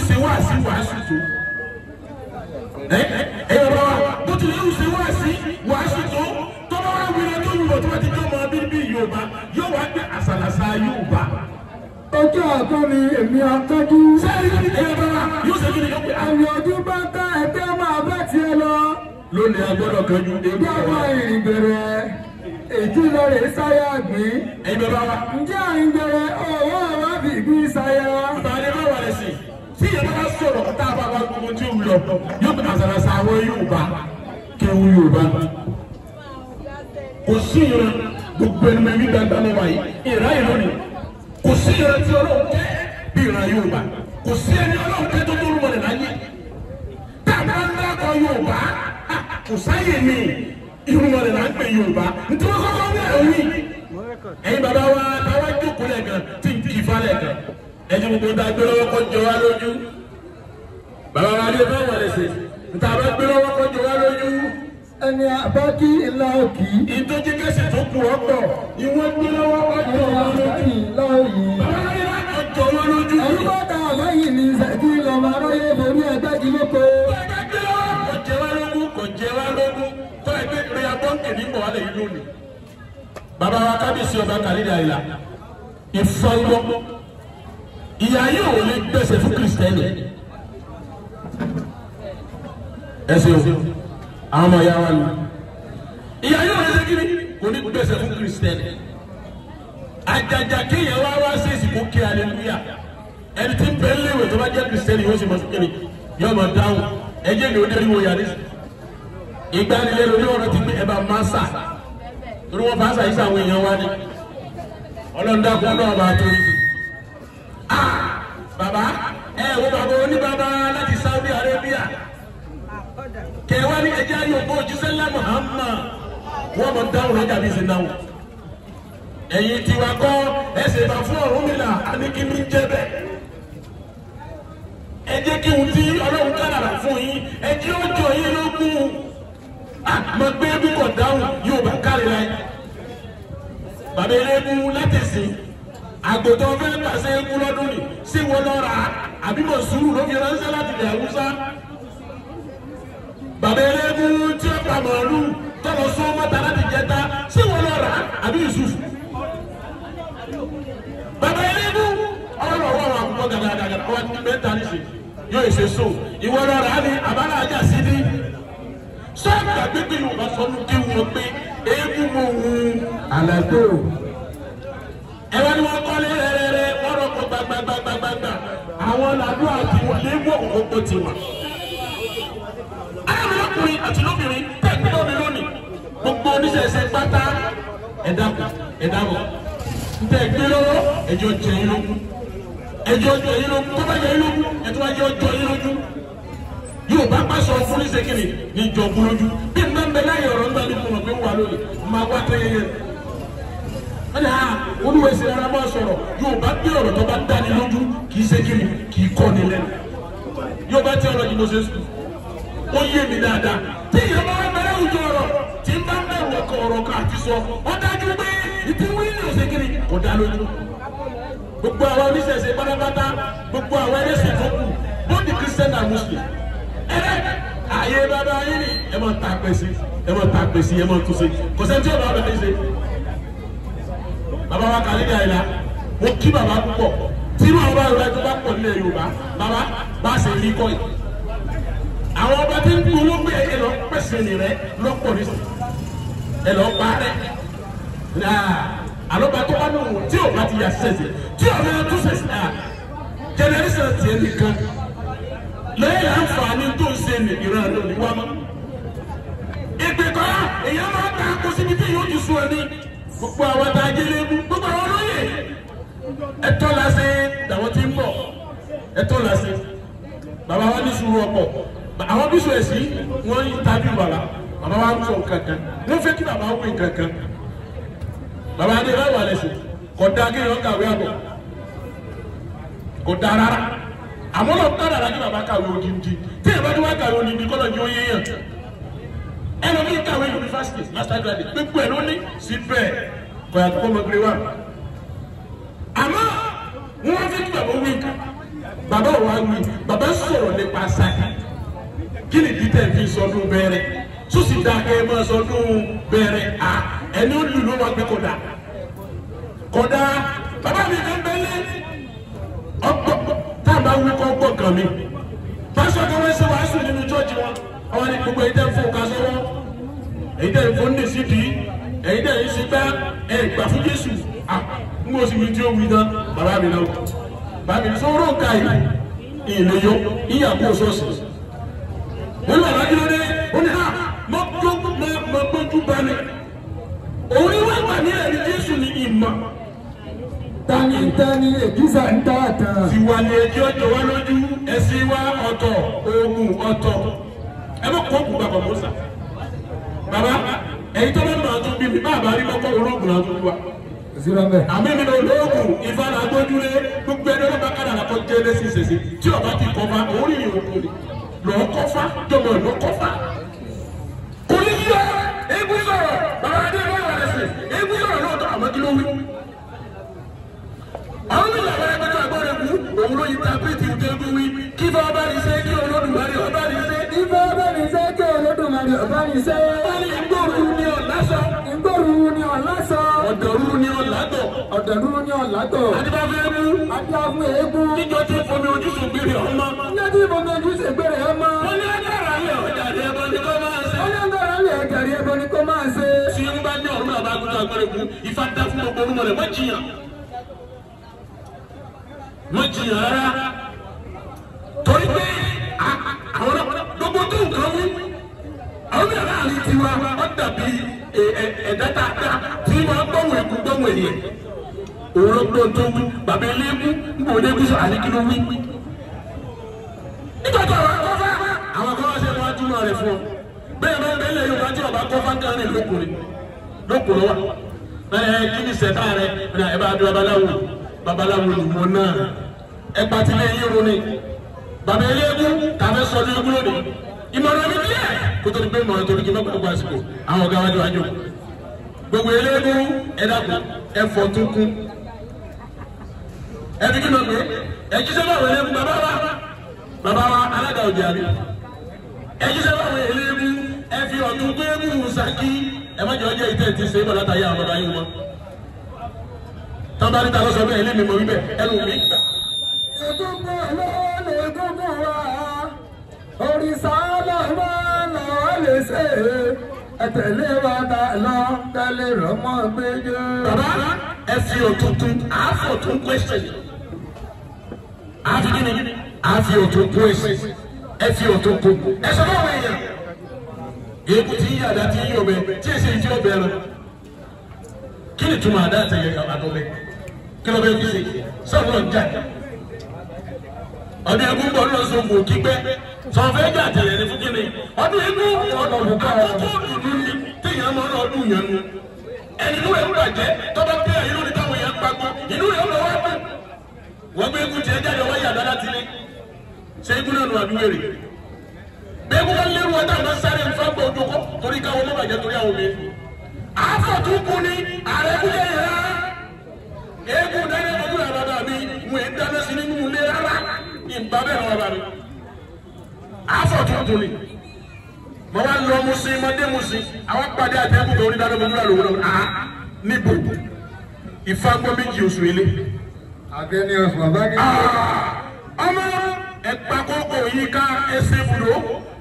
ṣe wàásù tó bàbá wa bó ti yóò ṣe wàásù tó tọ́lá wa wíwọ́n tó wúwo tó bá ti jọ́ mọ́ bíbí Yorùbá yóò wá gbé àṣàlàṣà Yorùbá. Ọjọ́ àtọ́ ni èmi akẹ́jú. Sẹ́ẹ̀rì bàbá wa yóò ṣe kí ni yóò gbé. Àmì ọdún bá ká ẹgbẹ́ máa bá tiẹ̀ lọ. Lónìí agbọ́dọ̀ kanjú dé. Bí àwọn ìrìn bẹ̀rẹ̀ èjì lọ rè sáyà gbìn. Ẹ̀yin bàbá wa. Ǹjẹ́ àrìn bẹ̀rẹ̀ ọwọ́ àwa fi gbìn sáyà? Bàbá rẹ̀ bá wà lẹ́sìn. Tí ìyẹn bá sọ̀rọ̀ tá a bá wá gbogbo tí ó wù lọ, yóò gbé àṣàlàṣà àwọn Yorùbá kéwù Yorùbá. Kò sí ìran gbogbo ẹni mẹ́rin dáadáa lọ wáyé. Ìran yìí lónìí. Kò sí ìran tí Ọlọ́run kẹ́ bí ìran Yorùbá. Kò sí ẹni Ọlọ́run kẹ́ tó tó rúmọ̀ nìlá yé. Tàbá ńlá kan Yorùbá. Kò sáyè ní irúmọ̀ nìlá ń pè Yorùbá. Nítorí kọ́kọ́ ní ẹ̀rọ yìí. Ẹ̀yin bàbá wa táwa jókòó lẹ́ẹ̀kan tí ń kì í fa lẹ́ẹ̀kan. Ẹ̀yin gbogbo ta gbé lọ́wọ́ kọ́ jọ wá lójú. Bàbá wa lé bá wà lẹ́sẹ̀. Nta bá gbé lọ́wọ́ kọ́ jọ wá lójú. Ẹni àbákí ńlá òkì. Ìtọ́jú kẹsì tó kù ọ̀pọ̀. Ìwọ́n gbé lọ́wọ́ kọ́ jọ wá lójú. Ńlá òyì. Bàbá wa lé bá kọ́ jọ wá lójú. Ẹ̀rú bá ta àbáyé ní ìṣẹ́jú lọ́mọ aráyé borí ẹgbẹ́ kí ló kó. Kò jẹ wá lógún, kò jẹ wá lógún. Tọ́ ẹgbẹ́ rí abọ́ǹkì ní bọ̀ wálé yìí lónìí. Bàbá wa kábíyèsí ọba Khalidi Àyìnlá. Ìfọwọ́. Ìyá yóò lè gbèsè fún Kristẹni. Ẹ ṣeun, àwọn ọmọ ìyá wa ni. Ìyá yóò lè ṣe kíni? Kò ní gbèsè fún Kristẹni. Àjàjà kéèyàn wá sí ìsìnkú kí aleluya. Ẹni tí ń bẹ léwé tó bá jẹ́ Kristẹni yóò ṣe mọ̀ sí kíni? Yóò mọ̀ dáhùn. Ẹjẹ́ mi ò dé ìwò yàrá sí. Ìgbanilé lórí ọ̀rọ̀ ti gbé ẹ̀bà máṣà. Torí wọ́n fàáṣà yìí sàwọn èèyàn wá ní. Ọlọ́ndàkùn náà bá tó yìí. Bàbá wo bàbá oníbàbá láti Saudi Arabia. Kẹwàá ní ẹjẹ́ ayò bó ojúṣẹ́ ńlá Muhammad. Wọ́n mọ̀ dáhùn lọ́jà bí ṣe dáhùn. Ẹ̀yin tiwa kọ́ ẹsẹ̀ bá fún Ọ̀rúnmìlà àníkíní jẹ́ bẹ́ẹ̀. Ẹ jẹ́ kí n tí Ọlọ́run kádàrá fún yín ẹ jẹ́ ó jọ yín lógún. Àmọ́ gbé bí kò dáhùn yóò bá kárí láyé. Bàbá eléégún láti sìn. Àgbòtọ́ fẹ́ pàṣẹ eégún lọ́dún ni sí wọn lọ rà á àbí mọ̀ sùúrù ló fi ránṣẹ́ láti ilẹ̀ Haúsá. Bàbá eléégún tí ó pa màálù tọ́lọ sún mọ́ta láti jẹta sí wọn lọ rà á àbí Yusuf. Bàbá eléégún ọ̀rọ̀ wà wà púpọ̀ gàdàgàdà wà ní mẹ́ta níṣẹ́ yóò ṣe so ìwọ lọ rà á ní àbálà ajá sí ní. Sọ́ọ̀bù àgbégbé Yorùbá sọ́nù kí wọ́n pé eégún mọ̀ wọ́n àlàgbé o. Ẹ̀rọ ni wọ́n kọ́lé rẹ̀rẹ̀rẹ̀ wọ́n rọ̀kọ̀ gbàgbàgbàgbàgbà àwọn làdúrà tí wọ́n lé wọ̀ òkòkò ti wà. Àwọn ọkùnrin àti lóbìnrin tẹ̀gbẹ́ lómi lónìí gbogbo oníṣẹ̀ṣẹ̀ pátá ẹ̀dàbọ̀ ntẹ̀ gbé lọ́wọ́ ẹjọ́ jẹ yín lógún tó bá jẹ yín lógún ẹ̀tọ́ bá jẹ ọjọ́ yín lógún yóò bá pàṣọ fún ní sẹ́kìnì ní ìjọ̀gbọ́n lójú bí n bá ń bẹ láyé ọ̀rọ̀ ńgbà ní kùnà pé wà lónìí máa wá tẹ́yẹyẹ. Wọ́n ní olúwa èsì rárá máa sọ̀rọ̀ yóò bá gbé ọ̀rọ̀ tó bá dání lójú kì í ṣe kiri kì í kọ́ ni lẹ́nu. Yóò bá tí ọ̀rọ̀ yìí mo ṣe sùn. Ó yé mi dáadáa. Tí ìyá bá wà bẹ̀rẹ̀ òjò ọ̀rọ̀ tí ń bá ń bẹ̀rù ọkọ̀ ọ̀rọ̀ kan àti sọ. Ó dájú pé ìtí wíìlì ò ṣe kiri kò dá lójú. Gbogbo àwọn oníṣẹ̀ṣe pátápátá gbogbo àwọn ẹlẹ́sìn tó kù both the Christian and Muslim. Ààyè bàbá yín ni ẹ máa ta pèsè ẹ máa tún ṣe kò sẹ́ni tí ò bá bẹ̀rẹ̀ ṣe. Bàbá wa Khalidi Àyìnlá mo kí bàbá púpọ̀ tí wọn bá rẹ tó bá pọ̀ nílẹ̀ Yorùbá bàbá bá ṣe rí kọ́ yìí. Àwọn ọba tí ń gbowó gbé ẹ lọ pèsè rẹ lọ́pọ̀ ní sọ ẹ lọ pa rẹ. Àlọ́ba tó bá nù tí ò bá ti yà sẹ́sẹ̀ tí ò bá tó sẹ́sẹ̀ jẹnẹrẹsẹ̀ tiẹ̀ nìkan lẹ́yìn àǹfààní tó ń ṣe nìkan lónìí wá mọ́. Ìgbẹ́kọ̀ èèyàn máa ta kó síbi tí yóò ti sún ẹni. Gbogbo àwọn tá a jẹlé mú gbogbo àwọn olóyè ẹ̀tọ́ la ṣe làwọn tí ń bọ̀ ẹ̀tọ́ la ṣe bàbá wa ní sùúrù ọ̀pọ̀ àwọn bísọ ẹsì wọn yí tàbí bàbá bàbá wa ń sọ kankan wọn fẹ́ kí bàbá wí kankan bàbá adé bá wà lẹsẹ kò dá kí wọn kàwé àbọ̀ kò dá rárá àmọ́ lọ tá rárá kí bàbá kàwé odindi tí ẹ bá tí wọn kàwé odindi kọ́ lọ ní oyè yẹn. ẹnu mi kàwé yunifásitì master graduate gbogbo ẹ ló ní síbẹ̀ kọ̀yà tó kọ́ mọ gbé wa. àmọ́ wọ́n fi kí bàbá wí nǹkan bàbá ò wá wí bàbá sọ̀rọ̀ nípa Ṣakí kí ni dídẹ̀ fi sọdún bẹ̀rẹ̀ sọ́sì dàgẹ́ ẹ máa sọdún bẹ̀rẹ̀ à ẹni ó lù ló wá gbé kọ̀dà kọ̀dà bàbá mi kan bẹ́lẹ̀ ọgbọ́n tá a bá wí kọ́ gbọ́ kan mi pásọ̀ kan wọ́n ṣe wàásù nínú chọ́ọ̀chì wọn àwọn ní gbogbo ẹ̀yìn tẹ́ ń fún ká sọ́wọ́ ẹ̀yìn tẹ́ ń fún ní sídìí ẹ̀yìn tẹ́ ń ṣe gbá ẹ̀ gbà fún Jésù à ń gbọ́ sí mi tí ó wí tán bàbá mi náà bàbá mi sọ̀rọ̀ ká yìí ìlẹ̀yọ ìyàgbọ́ sọ́ọ̀sì wọ́n lọ lájú lóde ó ní ha mọ gbójú balẹ̀ òun ìwé ìgbà ní ẹ̀rí Jésù ní ìmọ̀ tani èkìsà ń tà tán. tiwa ni ẹjọ́ jọ wá lójú ẹ̀sìn wa ọ̀tọ̀ oògùn ọ̀tọ̀ ẹ bá kọ́ òkú bàbá mọ́sà bàbá ẹ̀yin tó bá nà tó bí mi bàbá rí lọ́kọ́ olóògùn náà tó wá. àmì mi lọ olóògùn ìfà náà gbójúlé gbogbo ẹni ọlọ́ba kádà náà kọ́ jẹ́ lẹ́sìn ṣèṣe tí ọba ti kọ́ fa òun rí ìròkò ni lọ́ọ́ kọ́ fa jọmọ lọ́ọ́ kọ́ fa. kò ní yọ eégún sọ̀rọ̀ bàbá adé lọ́wọ́ rẹ̀ sí eégún sọ̀rọ̀ lóòótọ́ àmọ́ kí ló wí. àwọn mi làwọn ẹgbẹ́ tó agbọ́dọ̀ kú òun ló yí tapẹ́tì ìtẹ́gùn wí kí bá ọba ní sẹ́ kí Olódùmarè ọba ní sẹ́. kí bá ọba ní sẹ́ kí Olódùmarè ọba ní sẹ́. wọ́n ní ìgbòru ni ọ̀lásọ. ìgbòru ni ọ̀lásọ. ọ̀dọ̀rú ni ọ̀làtọ̀. ọ̀dọ̀rú ni ọ̀làtọ̀. adébáfẹ́ mú. adébáfẹ́ eégún. níjọ tí fomi ojúṣe gbére ọmọ. níjọ tí fomi ojúṣe gbére ọmọ. wọ́n ní agbára lẹ̀ ọ̀jàdì ẹbọ ni kò máa ṣe. wọ́n ní agbára lẹ̀ ọ̀jàdì ẹbọ ni kò máa ṣe. tí ń bá ní ọ̀run náà bá gbọ́dọ̀ agbára kú ifá dá fún gbogbo orúmọ rẹ̀ mọ́jìyàn rárá torí pé àwọn gbogbo tó nǹkan wí àwọn mìíràn láàrin tiwa wọ́n dàbí ẹ̀dá dáadáa tí wọ́n gbọ́wọ́ ẹ̀kú gbọ́wọ́ ènìyàn òun ló gbọ́ tó wí bàbá eléégún ń bò eléégún sọ àníkínú wí. nígbà tó àwọn akọ́fà àwọn akọ́fà ṣe wọ́n á túmọ̀ rẹ̀ fún ọ bẹ́ẹ̀ bá ń bẹ́ẹ̀ lẹ́yìn ọba tí ọba akọ́fà ń dáná lókùnrin wa kí ni sẹ́tà rẹ̀ ẹ bá dún babaláwo ìwọ náà ẹgbà tí lè yí irun ni bàbá eléégún tàbí sọ ní egún lónìí ìmọ̀ràn mi díẹ̀ kó tó di pé ìmọ̀ràn tó di kí n má gbàgbọ́ àsìkò àwọn ọ̀gá wájú wájú gbogbo eléégún ẹ̀dàkùn ẹ̀fọ́ tó kún ẹbí kí n lọ pé ẹ̀jísẹ́ báwo eléégún bàbá wa alága òjì àbí ẹ̀jísẹ́ báwo eléégún ẹ̀fí ọ̀tún tó eégún Ṣakí ẹ̀mọ́jọ́ ọjọ́ ìtẹ́ ti ṣe é bọ̀ látàyé àwọn bàbá yín wọn tọ́ba níta lọ́sọ̀ bẹ́ẹ̀ ilé mi mọ̀ wíbẹ̀ ẹnu mi gbà. egungun ló lè gungun wa òrìṣà lọ́wọ́ lọ́wọ́ lè ṣe ẹ̀tẹ̀lé wa ta lọ tẹ́lẹ̀ rọ́mọ́ gbẹ́jọ́. bàbá ẹ fi òtútùn àáfọ̀tún question àfi kíni àfi òtún question ẹ fi òtún kún ẹ sọ fún àwọn èèyàn èébú tí yí àdá tí yí ọbẹ tí èsì ìdí ọbẹ rẹ kí ni túmọ̀ àdá àtẹ̀yẹ àdọ́bẹ kí ló bẹ fi ṣe sọ́ọ̀nù ọjà ọdún egún bọ̀ lọ sọ̀kò kígbẹ́ sọ̀fẹ́ jà tẹ̀lẹ̀ ní fún kíni ọdún egún àkókò ìlú ni téèyàn máa ń ọdún yẹn nu ẹni inú ẹ̀ ń bàjẹ́ tọ́ba pé àyè lórí táwọn yẹn ń gbàgbọ́ inú rẹ̀ ń lọ wá dùn wọ́n gbé egún tiẹ̀ jáde wáyé àdáda ti ní ṣé egún náà nù àdúgbò rè bẹ́ẹ̀ kó lérú ọjà máa sáré nfa gbọ́ ojú kọ́ torí káwọn ọmọ bàjẹ́ torí àwọn obìnrin àfọ̀túnkù ni ààrẹ kú yẹ yẹra eégún dáná ojú ẹ̀ bàbá mi mo ń dáná sí nínú ilé rárá ìgbà bẹ́ẹ̀ wà bàbá mi àfọ̀túnkù ni mo wá lọ Mùsìn mọ́dé Mùsìn àwọn pàdé àtẹ́kùn tó ń dáná ojú ẹ̀ lòun náà níbo ìfagbọ́ méjì oṣù ilé. àgẹ́ni oṣù bàbá kí. ọmọ ẹ̀pà kókò yìí ká ẹsẹ̀ ibùdó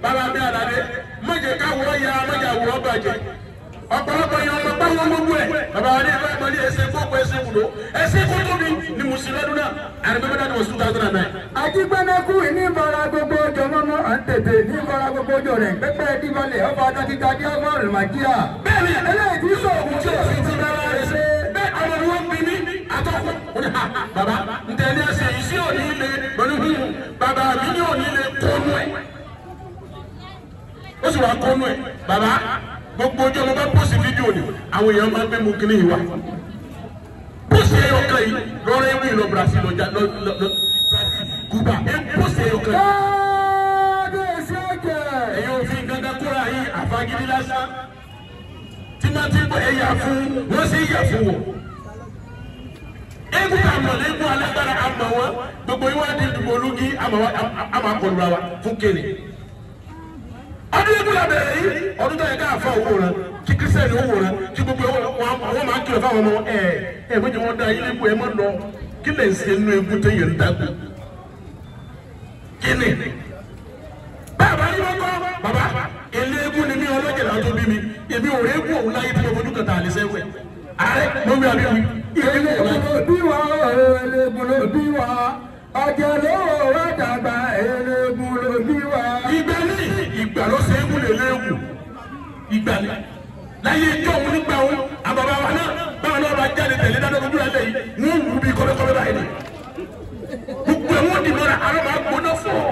bàbá mi àdàdé mọ̀jẹ̀ káwọ́ ya mọ̀jẹ̀ àwòrán bàjẹ́ ọ̀pọ̀lọpọ̀ yẹn ọmọ báwọn gbogbo ẹ̀ bàbá wa ní ẹ̀fọ́ ìgbọ́lé ẹsẹ̀ kókò ẹsẹ̀ ibùdó ẹsẹ̀ kótó mi ni Mùsìn lọ́dún náà àrùbẹ́bẹ́ dáná wọ̀ 2009. ajígbẹ́nẹ́kù ní ìbára gbogbo ọjọ́ mọ́mọ́ à ń tètè ní ìbára gbogbo ọjọ́ rẹ̀ pẹ́pẹ́ díbalẹ̀ ọba adájídá dí ọmọ rẹ̀ màjíà. bẹ́ẹ̀ni eléyìí tí sọ̀rọ̀ tí o fi ti bára rẹ̀ ṣe bẹ́ẹ̀ ọmọ ni wọ́n bí ní atọ́kùn bàbá ntẹ̀lé ẹsẹ̀ yìí sí òní ilé pẹ̀lú bàbá mi ní òní ilé kọ́nú ẹ̀ ó sì wá kọ́nú ẹ̀ bàbá gbogbo ojú ọmọ bá pòsì fídíò ni àwọn èèyàn máa ń gbé mu kíní yìí wá pòsì ẹyọ kan yìí lọ́rọ̀ ewu ìlọ Brazil lọ́jà Cuba pòsì ẹyọ kan yìí. ẹ̀yin òfin gangan kóra yìí àfagídí lásán tí máa ti gbọ́ ẹ̀yà fún wọ́n sì yà fún wọ̀. eégún àmọ̀lẹ́kùn alágbára àmọ̀ wọn gbogbo ìwádìí ìdìbò olúgi àmọ̀ akọlùra wa fún kéde. ọdún yìí kúlọ̀ bẹ̀rẹ̀ yìí ọdún tó yẹ ká àfa owó rẹ kí kírísítẹ́nì owó rẹ kí gbogbo wọn máa kìlọ̀ fáwọn ọmọ méjì wọn dá ilé ìbò ẹ mọ́ lọ kí lè ṣe inú egun tó yẹ ń dàgbà kí ni. bàbá yìí wọ́n kọ́ bàbá ilé egun ni mi ọlọ́jẹ̀ náà tó bí mi èmi ò rí egun òun láyé tí mo fojú kẹta àlẹ́ sẹ́wẹ̀ ààrẹ mo mi àbí mi. Eléegun bí wa eléegun ló bí wa ọjọ́ ló wá dàgbà eléegun ló bí wa. ìgbà ní ìgbà ló ṣe é kú lè léegun ìgbà ní láyé ijó òun nígbà òun àbàbà wa náà báwọn náà bá jáde tẹ̀lé dáadáa lójú ẹlẹ́ yìí wọ́n wù bí kọ́lẹ́kọ́lẹ́ báyìí ni gbogbo ẹ̀wọ̀n dì mọ́ra àwọn máa gbóná fún ọ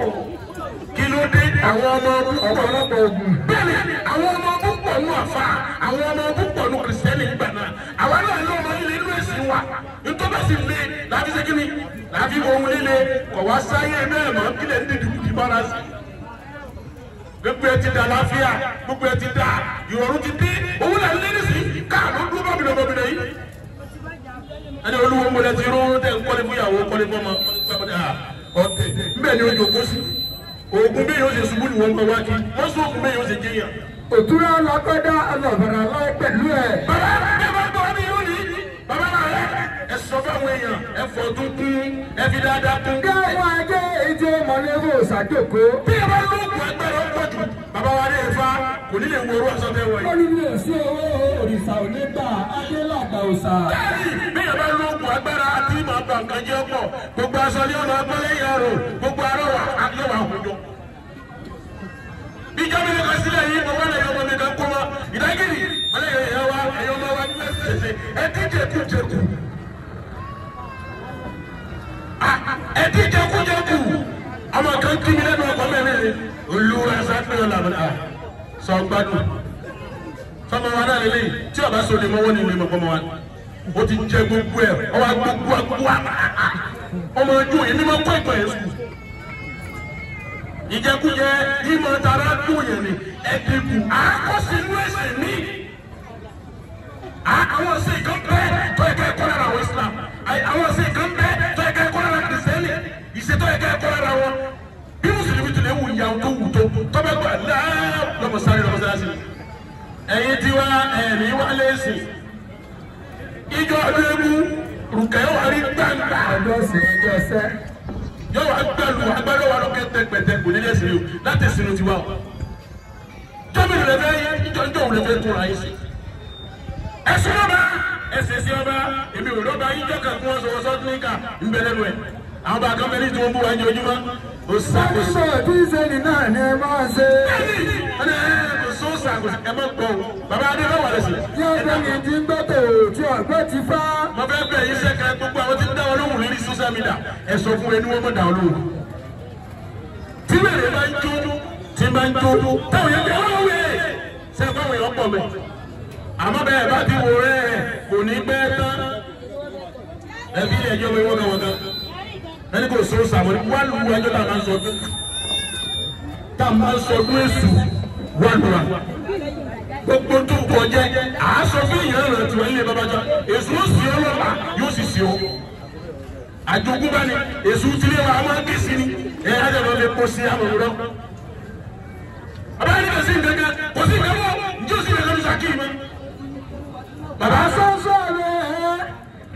kí ló dé àwọn ọmọ ọ̀pọ̀lọpọ̀ ogun bẹ́ẹ̀ ni àwọn ọmọ púpọ̀ nù àfa àwọn ọmọ púpọ̀ nù kìrìsìtẹ́nì gbà náà àwọn náà ní ọmọ ilé inú ẹ̀sìn wa nítorí bá sì lé láti ṣe kíni láti wọ ohun líle kọ̀ wá sáyé bẹ́ẹ̀ mọ́ kílẹ̀ ń dìdì kùtì bára sí gbogbo ẹ ti da láfíà gbogbo ẹ ti da ìrọ̀rùn ti dé owó là ń lé nísìnyí káàdó dúró bọ́bìnrin yìí ẹni olúwo ń bọ̀dẹ̀ ti rún tẹ̀ ń kọ́lé fún ìyàwó kọ́lé fún ọmọ ọ̀tẹ̀ nbẹ̀ ni ó jòkó sí oògùn bẹ́ẹ̀ yóò ṣe ṣubú ni wọ́n ń bọ̀ wá kí wọ́n sún oògùn bẹ́ẹ̀ yóò ṣe jẹ́yàn. Òtúrá lakọ́dá ọlọ́bàrà láì pẹ̀lú ẹ̀. bàbá ẹ bá gbọ́ ní ìlú yìí bàbá náà rẹ ẹ sọ fáwọn èèyàn ẹ fọ tuntun ẹ fi dáadáa kún. káwọn ajé ìjọ mọ̀lẹ́bù ṣàjòkó. bí ẹ bá lóògùn agbára pọ̀ jù bàbá wa ní Ifá kò ní lè wo orú aṣọ tẹ wọ̀ yìí. ó ní lè sí owó òrìṣà òní gbà adélàgbà òòṣà. bí ẹ bá lóògùn agbára àti ìmọ̀ àgbà nǹkan jẹ́ pọ̀ gbogbo aṣọ ní ọ̀nà ọgbọ́lẹ́yìn àrò gbogbo arọ́wà yóò wà àwùjọ. ìjọba ìlú kan sílẹ̀ yìí mo wá lẹ́yìn ọmọ mi kan kó wa ìdágìrì ọlẹ́yìn ẹ̀yọ́ wa ẹ̀yọ́ ọmọ wa nílẹ̀ ṣẹ̀ṣẹ̀ ẹtí jẹkújẹkù ẹtí jẹkújẹkù ọmọ kan kí mi lẹ́nu ọkọ mẹ́rin olúwa sáfẹ́ ọ̀làmọ́lá sọ gbádùn sọmọ wa náà lélẹ́yìn tí ọba sọ lè mọ́wọ́ ní ilé mọ́kọ́ mọ́ wa ó ti jẹ gbogbo ẹ̀ ọwọ́ gbogbo àgbọ̀ ọmọ ojú yìí mímọ́ kọ́ ìtọ̀ yẹn sùn ìjẹkújẹ ìmọ̀ tara dùn yẹn ni ẹ̀dínkù àkọsínú ẹ̀sìn ní. àwọn ṣe nǹkan bẹ́ẹ̀ tó ẹ̀ka ẹ̀kọ́ lára àwọn Islam àwọn ṣe nǹkan bẹ́ẹ̀ tó ẹ̀ka ẹ̀kọ́ lára kìrìsìtẹ́nì ìṣètò ẹ̀ka ẹ̀kọ́ lára wọn. bí mùsùlùmí tilẹ̀ wù ìyàwó tó wù tó tọ́bẹ̀ gbà lọ́mọsáré lọ́mọsáré. ẹ̀yin tí wá ẹ̀mí wá lẹ́sìn ìjọ ọdún ewu rùkẹ́ wà rí gbàǹgbà. ọjọ́ sì ọjọ́ sẹ́. yóò wá gbẹlú agbẹlẹ wa lókè tẹgbẹtẹ kò ní lẹsìn yìí láti sinú tiwa o jọmìnì rẹ fẹ ìjọ òun rẹ fẹ kóra yìí sí ẹsùn ọba ẹsẹ sí ọba èmi ò lọba ìjọ kan kí wọn sọwọ sọdún níkà ńbẹlẹnu ẹ àwọn bá kọmẹlì tí wọn bú wa ní ojúmọ́ o ṣàkóso. nígbà tí sẹ́ni náà ni ẹ máa ṣe. ẹni kò sọ ṣàkóso ẹ má gbọ́ o bàbá adé bá wà lẹsìn. tí ọgbẹ́ mi ti ń gbọ́tò tí ọgbẹ́ ti fá. mo fẹ́ bẹ̀ yín sẹ́kẹ̀ gbogbo àwọn tí ń dá wọn lóhùn lórí social media ẹ sọ fún ẹni wọn mọ̀ dá wọn lóhùn. tí bẹ̀rẹ̀ bá ń jó tí bá ń jó táwọn yẹn bẹ̀ wọ́n wẹ̀ ṣe é fáwọn èèyàn pọ̀ mẹ́. àmọ́ bẹ́ẹ̀ bá ti wò rẹ̀ kò ní pẹ́ tán. ẹbí ilé ẹjọ́ mi wọ́n kàn wọ́n kan. ẹni kò so sàmọ́ ní wàá lu ẹjọ́ tá a máa ń sọdún. tá a máa ń sọdún èṣù wà lóra. gbogbo tó kọjá àásọ fún ìyẹn rẹ̀ tí wọ́n lé babajá èṣù ó sì ọlọ́pàá yóò sì sí o. àjogúnbá ni èṣù tilé wa a máa ń ké sí ni ẹ ajá lọ lè kó sí àmọ̀wúrọ̀. abáyé kò sí nǹkan kò sí nǹkan mọ́ njẹ́ o sì lè lọ́dún sàkíyì mọ́. bàbá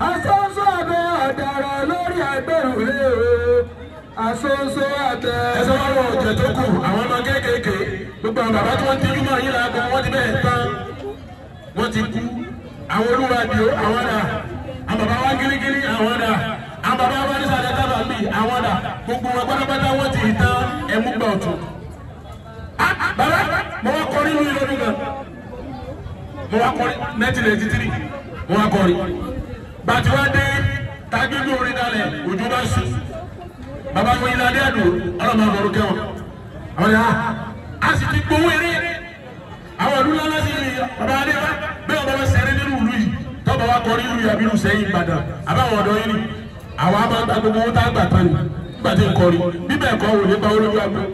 asọ́sọ́ abẹ ọ̀dàrà lórí àgbẹ̀rùlé o asọ́sọ́ abẹ. ẹsẹ̀ wọn wọ ọ̀jẹ̀ tó kù àwọn ọmọ kéékèèké gbogbo àwọn bàbá tí wọ́n ti júmọ̀ yín làákọ̀ wọ́n ti bẹ́ẹ̀ tán wọ́n ti kú àwọn olúwadìó àwọn dà àwọn bàbá wa gírígírí àwọn dà àwọn bàbá wa ní sàlẹ̀ tábà bì àwọn dà gbogbo wọn pátápátá wọ́n ti tán ẹ̀mú gbà ọ̀tún. bàbá mo wá kọrin ní ìlú kan mo wá kọrin 1993 mo wá kọrin bàtí wá dé tágbégbé orin dalẹ̀ òjò bá sùn bàbá mo yin adé àdó ọlọ́mọ àbọ̀rọ̀ kẹwọn àwọn yà á sì ti gbowó eré àwọn ìlú ńlá sí ni bàbá adé wa bẹ́ẹ̀ ọba wa sẹ́rẹ́ nínú ìlú yìí tọ́ba wa kọrin ìlú yìí àbí ìlú Sẹ́yìn Ìbàdàn àbáwọn ọ̀dọ́ yìí ni àwọn a máa gba gbogbo owó tá a gbà tán ni nígbà tí n kọrin bíbẹ̀ ẹ̀kọ́ wò ní báwo lórí àgbẹ̀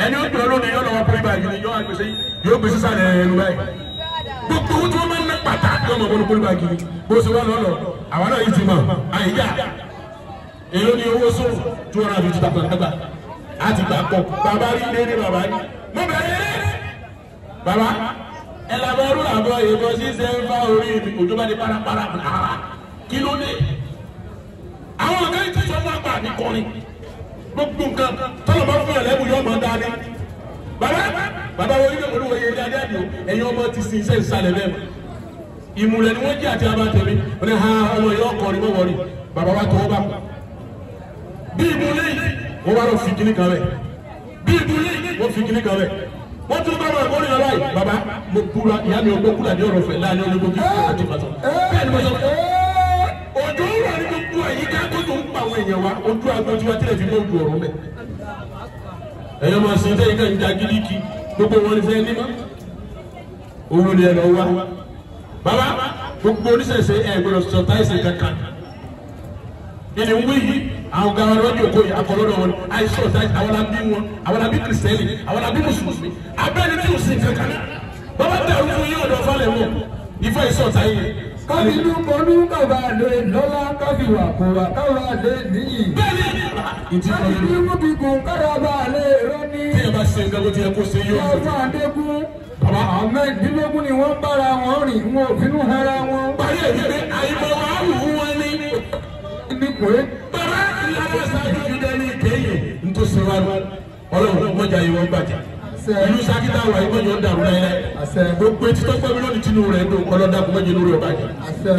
ẹni ó gbé olóde yóò lọ́wọ́ pé báyìí ni yóò gbèsè sálẹ̀ ẹnu báyìí gbogbo owó tí wọ́n máa ń ná pàtà yóò mọ̀ bọ́lú pólíbà kiri bó ṣe wá lọ́lọ́ àwọn náà yìí ti mọ̀ àyíká èló ni owó sọ 250,000 ẹgbà àti gbà pọ̀ bàbá rí ilé ní bàbá rí mo bẹ̀rẹ̀ bàbá ẹ làbọ̀ ọdún àbọ̀ èèbọ̀ sí sẹ́ńfà orí òjò bá di parapara kí ló dé àwọn ọ̀gá yìí ti sọ fún àgbà ní kọrin gbogbo nǹkan tọ́lọ̀ bá fún ẹ̀lẹ́bù yóò mọ̀ dání bàbá wo ilé olúwo yẹ ilé adáàdì o ẹ̀yin ọmọ ti sin iṣẹ́ ìsàlẹ̀ bẹ́ẹ̀ ìmùlẹ̀ ni wọ́n jẹ́ àti abatẹ̀mí wọ́n ní ha ọmọ yìí ọkọ̀ ni wọ́n wọ̀rí bàbá wa tọwọ́ bá bí ìmùlẹ̀ yìí wọ́n wá lọ fi kíní kan rẹ̀ bí ìmùlẹ̀ yìí wọ́n fi kíní kan rẹ̀ wọ́n tún bá wọn kórìíra báyìí bàbá mo kúra ìyá mi ọgbẹ́ kúra ní ọ̀rọ̀ fẹ̀ láàrin ológun kí wọ́n ti fàtọ̀ bẹ́ẹ̀ ni mo sọ òjò ń wà ní gbogbo àyíká tó tó ń pa àwọn èèyàn wa ojú àgbọn tí wọ́n tilẹ̀ fi mọ́ ojú ọ̀rọ̀ mẹ́ ẹ̀yọ́ máa sin sẹ́yìn ká ń ja gíríkì gbogbo wọn ní fẹ́ ní ma owó ni ẹ lọ wá bàbá gbogbo oníṣẹ̀ṣẹ̀ ẹ̀ gbọ́dọ̀ sọ̀tà ẹ̀sẹ̀ kankan ìní wí yìí àwọn gawa lọ́jọ́ òkú yìí akọlọ́dọ̀ wọn àìsàn ọ̀tá àwọn abí wọn àwọn abí kìrìsìtẹ́nì àwọn abí mùsùlùmí abẹ́ni tí ò sí kankan bàbá dàrú fún yín ọ̀dọ̀ falẹ̀ wọn ìfẹ́ ìsọ̀tà yìí. kábínú kọnú kàwá lè lọ́lá káfíwà kò wà káwá lè níyì. kábínú mú kíkún kárabà lè rọ́ní. tí ẹ bá ṣe nǹkan tó ti yẹ kó ṣe yóò ṣe. ọ̀fọ̀ àdékùn bàbá àmẹ́ẹ̀dínlógún ni wọ́n bára wọn rìn wọn ò finú hara wọn. parí ẹ̀ wípé àyíbọ̀ wà á wù wọn ní. ibi kò é. bàbá ìlànà sáájú fi dání kéyìn ntòsí wa ọlọ́run mọ́jà yìí wọ́n bàjẹ́. ìlú sakita wà yìí mọ́jọ́ dàrú láyé gbogbo etí tó gbẹ́mí lónìí tinú rẹ̀ dùn ọlọ́dà kò mọ́jọ́ lórí ọba jẹ́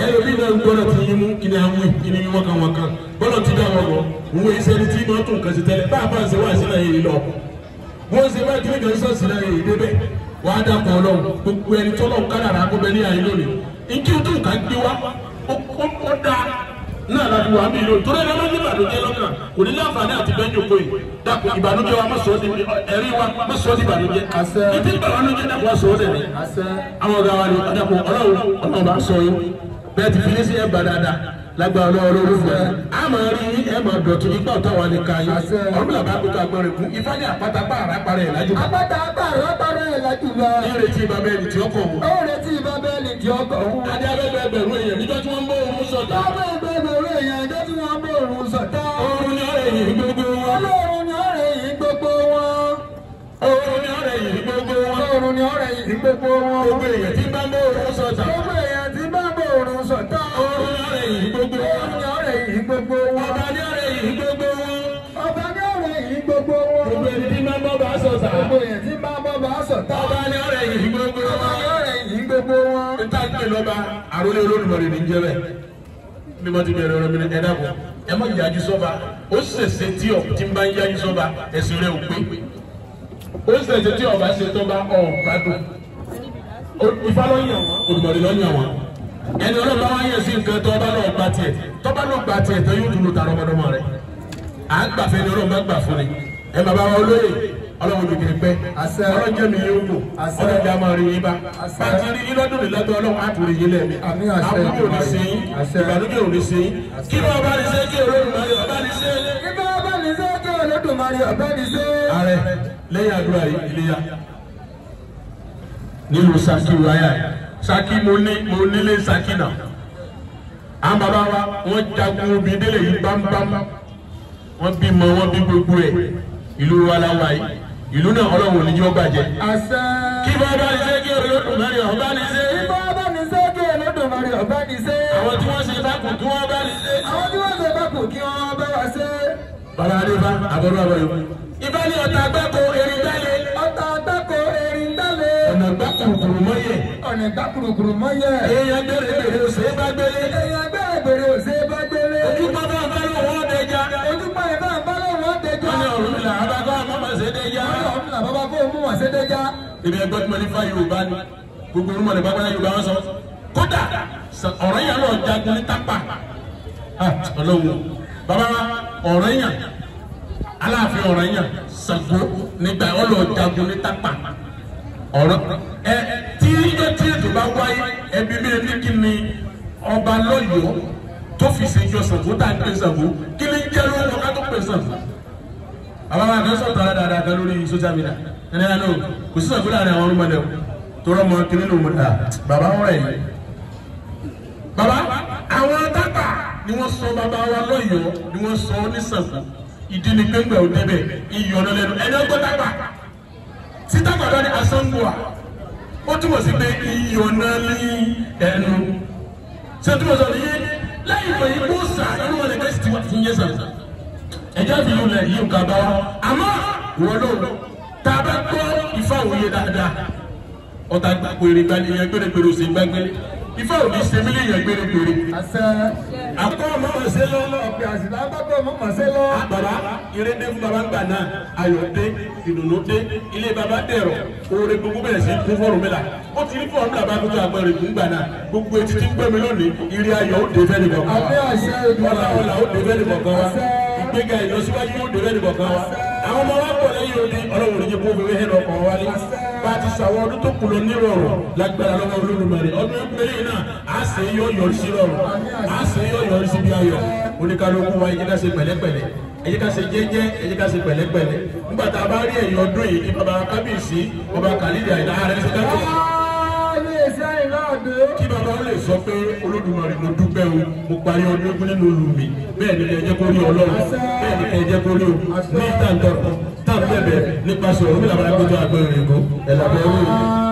ẹ̀yọ́ bí náà gbọ́dọ̀ ti yín mú kíni àwọn kíni yín wọ́n kan bọ́lọ̀ ti dá wọn lọ òun èyí sẹ́ni tí wọ́n tún kàn sí tẹ́lẹ̀ bá a bá ń ṣe wá sí náà yìí lọ wọ́n ṣe bá kíni kan sọ́ọ̀sì náà yìí débẹ̀ wàá dàpọ̀ ọlọ́run gbogbo ẹni tọ́lọ̀ kádàrá akọ́bẹ ní àyè lónìí nkí o tún ká gbé wa ó dá náà láti wà mí lónìí torí ẹ̀rọ ní ìbànújẹ́ lọ́kàn kò ní láǹfààní àti bẹ́ẹ̀ jòkó yìí dàpọ̀ ìbànújẹ́ wa má sọ ọ́ di ẹ̀rí wa má sọ ọ́ di ìbànújẹ́ ìdí ìbànújẹ́ dàpọ̀ sọ ọ́ dẹ̀rẹ̀ àwọn ọ̀gá wa ni dàpọ̀ ọlọ́run bá sọ yín bẹ́ẹ̀ ti fi ní sí ẹ̀bà dáadáa lágbára ọlọ́run fún ẹ a máa rí ẹ máa dọ̀tún ipa ọ̀tá wa ní ká yín ọ̀run làbá gbogbo agbọ́n rẹ̀ fún ifá ní àpáta bá àrà parẹ́ ẹ̀ lájú. àpáta bá àrà parẹ́ ẹ̀ lájú lọ. ní ìrètí Bábẹ́lì tí ó kọ̀ wọ́n. ó retí Bábẹ́lì tí ó kọ̀ wọ́n. adé abẹ́gbẹ́ ẹgbẹ̀rún èèyàn níjọ́ tí wọ́n ń bó òun sọ̀tà. ẹgbẹ̀rún èèyàn níjọ́ tí wọ́n ń bó òun sọ̀tà. òun ni ọ̀rẹ́ yìí gbogbo wọn. Ọlọ́run ni ọ̀rẹ́ yìí gbogbo wọn. òun ni ọ̀rẹ́ yìí gbogbo wọn. Ọlọ́run ni ọ̀rẹ́ yìí gbogbo wọn. gbogbo èèyàn tí bá ń bó òun sọ̀tà. gbogbo èèyàn tí bá ń bó òun sọ̀tà. òun ni ọ̀rẹ́ yìí gbogbo wọn. Ọlọ́run ni ọ̀rẹ́ yìí gbogbo wọn. ọba ni ọ̀rẹ́ yìí gbogbo wọn. Ọba ni ọ̀rẹ́ yìí gbogbo wọn. gbogbo èèyàn tí bá ń bọ́ bá sọ̀tà. gbogbo èèyàn tí bá ń bọ́ bá sọ̀tà. ọba ni ọ̀rẹ́ yìí gbogbo wọn. Ọba ni ọ̀rẹ́ yìí gbogbo wọn. níta gbé lọ́ba àròlé Olódùmarè ní jẹ́ bẹ́ẹ̀ bí wọ́n ti bẹ̀rẹ̀ ọ̀rọ̀ mi ní ẹ̀dá bọ̀ ẹ má yájú sọ́ba ó ṣẹ̀ṣẹ̀ tí ọ̀ tí ń bá ń yájú sọ́ba ẹ̀sìn rẹ̀ ò pé ó ṣẹ̀ṣẹ̀ tí ọba ṣe tọ́ba ọ̀gbádùn Ifá lọ́yàn wọn Olùmarè lọ́yàn wọn ẹni ọlọ́ba wá yẹ sí nǹkan tọ́ba náà gba tiẹ̀ tọ́ba náà gba tiẹ̀ tán yóò dúró ta ọmọdọ́mọ rẹ̀ à ń gbàfẹ́ ni ọlọ́ba gbà fún ni ẹ bàbá wa olóyè ọlọ́run jòkèrè pẹ́ ọlọ́run jẹ́ mi yóò kù ọlọ́run jẹ́ àmọ́ rí yín bá pàtí rí yín lọ́dún nílọ́dún ọlọ́run á tún rí yín lẹ́ẹ̀mí àbúrò ò ní ṣe yín ìbànújẹ́ ò ní ṣe yín kí wọ́n bá ní ṣe kí Olódùmarè ọba ní ṣe. kí wọ́n bá ní ṣe kí Olódùmarè ọba ní ṣe. ààrẹ lẹ́yìn àdúrà yìí Iléyá nílùú Ṣakí wáyà Ṣakí mo nílé Ṣakí náà àwọn bàbá wa wọ́n jagun obì délé yìí bámbám wọ́n bímọ wọ́n bí gbogbo ẹ̀ ìlú wa la wà yìí ìlú náà ọlọ́run ò ní jẹ́ ó bàjẹ́. kí bá bá ní ṣe kí Olódùmarè ọba ní ṣe. kí bá bá ní ṣe kí Olódùmarè ọba ní ṣe. àwọn tí wọ́n ṣe bákù kí wọ́n bá ní ṣe. àwọn tí wọ́n ṣe bákù kí wọ́n bá wá ṣe. bàbá adéfá àbọ̀dọ̀ àbọ̀yọ̀. ibà ní ọ̀tá àgbákò erin dálé. ọ̀tá àgbákò erin dálé. ọ̀nà gbàkùrùkùrù mọ́yẹ̀. ọ̀nà gbàkùrùkùrù mọ́yẹ̀. èèyàn gbèrè òsè bá gbélé. èèyàn gbèrè òsè bá gbélé. ojúpọ̀ bá ń bá lọ́wọ́ ọ̀dẹ̀já. ojúpọ̀ ẹ̀ bá ń bá lọ́wọ́ ọ̀dẹ̀já. wọ́n ní ọ̀rùn ìlà àbákọ́ àmọ́mọ́ ṣe dé já. bàbá kó mú wọn ṣe déjà. ibi ẹgbẹ́ tí mo ní fá Yorùbá ni gbogbo orúmọ ní bàbá Yorùbá wọn sọ kódà ọ̀rọ̀ yẹn lọ jagun ní tápà Ọlọ́run bàbá ọ̀rọ̀ yẹn Aláàfin ọ̀rọ̀ yẹn Ṣàngó nígbà ọlọ jagun ní tápà ọ̀rọ̀ tí ijó tí ètò bá wáyé ẹbí mi ní kí ni ọba lọ́yọ̀ọ́ tó fi ṣèjọ Ṣàngó tá a pè Ṣàngó kí ni jẹ́ lóko ká tó pè Ṣàngó. àwọn àwọn àgbẹ̀ sọ̀tara dáadáa kan lórí social media ẹni àná kò sí Ṣàngó láàrin àwọn olùmọ̀lẹ́ o tó rọ́mọ kiri ló mọ̀ dà bàbá wọn rẹ̀ yìí bàbá àwọn tábà ni wọ́n sọ bàbá wa lọ́yọ̀ọ́ ni wọ́n sọ ní Ṣàngó ìdí ni gbẹ̀ngbẹ̀ ò débẹ̀ iyọ̀ ọ̀nà lẹ́nu ẹni ọgbọ́n tábà tí tábà bá ní asọ́ngbọ̀à ó túmọ̀ sí pé iyọ̀ ọ̀nà ní ẹnu ṣé túmọ̀ sọ yé lẹ́yìn ìgbà yìí kó sà inú wọn lè gbé sí ti yé sàn ẹjọ́ fi yóò lẹ̀ yí nǹkan bá wa àmọ́ wọ́n lò tá a bá gbọ́ Ifá òye dáadáa ọ̀tá gbèrè gbalẹ̀ yẹn gbèrègbèrè òsè gbàgbé Ifá òní sẹ́mílì yẹn gbèrègbèrè. àkọ́ mọ́mọ́ sí lọ. ọ̀pẹ̀ àṣìlá bàbá mọ́mọ́ sí lọ. bàbá ìrédé fún bàbá gbà náà ayọ̀ dé ìdùnnú dé ilé bàbá dẹ̀rọ̀ oore gbogbo bẹ̀rẹ̀ sí kún fọ́ọ̀rù mẹ́la ó ti rí fọ́ọ̀rù mẹ́la bá gbogbo àgbọ̀rẹ̀ fún gbà náà gbogbo etí tí ń gbẹ̀mí lónìí ìrì ayọ̀ ó dé fẹ́ nìkan wa ọlá ó dé fẹ́ nìkan wa ìgbéga ìlọsíwájú ó dé fẹ́ nìkan wa àwọn ọmọ wa pọ̀ lẹ́yìn òde ọlọ́run ní jẹ́ kó fẹ́ hẹ́n ọkàn wálé bá a ti sàwọn ọdún tó kù lọ nírọ̀rùn lágbára lọ́wọ́ Olódùmarè ọdún ìpínlẹ̀ náà á sì yọ yọrí sí rọrùn á sì yọ yọrí sí bí ayọ̀ oníkálukú wa ẹ jẹ́ ká ṣe pẹ̀lẹ́pẹ̀lẹ́ ẹ jẹ́ ká ṣe jẹ́jẹ́ ẹ jẹ́ ká ṣe pẹ̀lẹ́pẹ̀lẹ́ nígbà tá a bá rí ẹ̀yìn ọdún yìí bàbá kábíyèsí bàbá kàlídì àìdá ààrẹ ṣe dájọ́ kí bàbá ó lè sọ pé Olódùmarè mo dúpẹ́ o mo parí ọdún ogún nínú olú mi bẹ́ẹ̀ ni kẹ́ ẹ jẹ́ kó rí Ọlọ́run bẹ́ẹ̀ ni kẹ́ ẹ jẹ́ kó rí o ní ìtàǹtọ̀ táǹbẹ̀bẹ̀ nípasẹ̀ òun bí làbàrà gbọ́dọ̀ àgbẹ̀rẹ̀ èkó ẹ̀ làbẹ̀ ẹ̀rọ